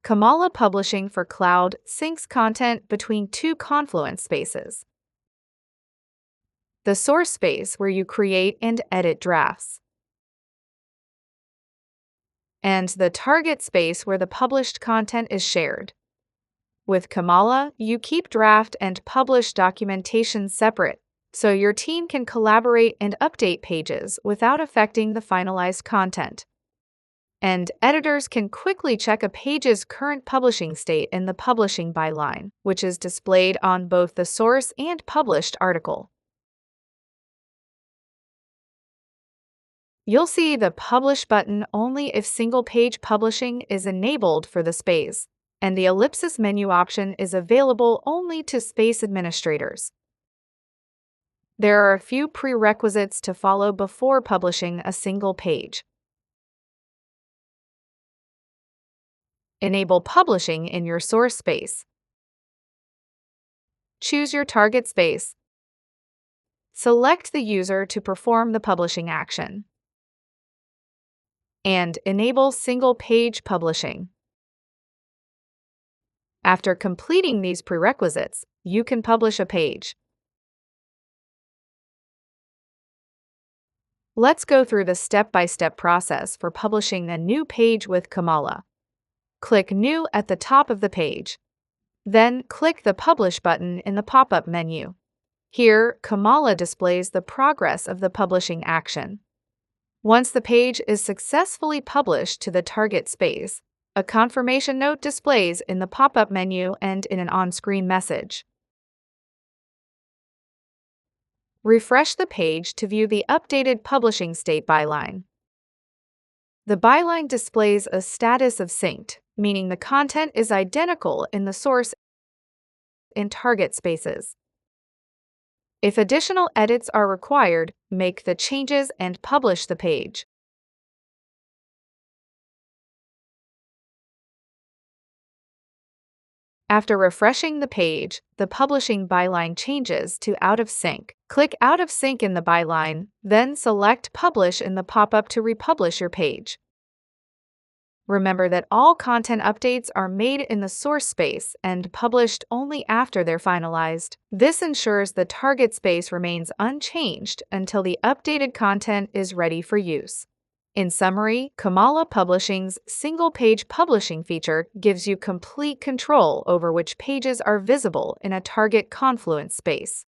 Comala Publishing for Cloud syncs content between two Confluence spaces: the source space where you create and edit drafts, and the target space where the published content is shared. With Comala, you keep draft and published documentation separate, so your team can collaborate and update pages without affecting the finalized content. And editors can quickly check a page's current publishing state in the publishing byline, which is displayed on both the source and published article. You'll see the Publish button only if single-page publishing is enabled for the space, and the ellipsis menu option is available only to space administrators. There are a few prerequisites to follow before publishing a single page. Enable publishing in your source space. Choose your target space. Select the user to perform the publishing action. And enable single-page publishing. After completing these prerequisites, you can publish a page. Let's go through the step-by-step process for publishing a new page with Comala. Click New at the top of the page. Then click the Publish button in the pop-up menu. Here, Comala displays the progress of the publishing action. Once the page is successfully published to the target space, a confirmation note displays in the pop-up menu and in an on-screen message. Refresh the page to view the updated publishing state byline. The byline displays a status of synced, meaning the content is identical in the source and target spaces. If additional edits are required, make the changes and publish the page. After refreshing the page, the publishing byline changes to Out of Sync. Click Out of Sync in the byline, then select Publish in the pop-up to republish your page. Remember that all content updates are made in the source space and published only after they're finalized. This ensures the target space remains unchanged until the updated content is ready for use. In summary, Comala Publishing's single-page publishing feature gives you complete control over which pages are visible in a target Confluence space.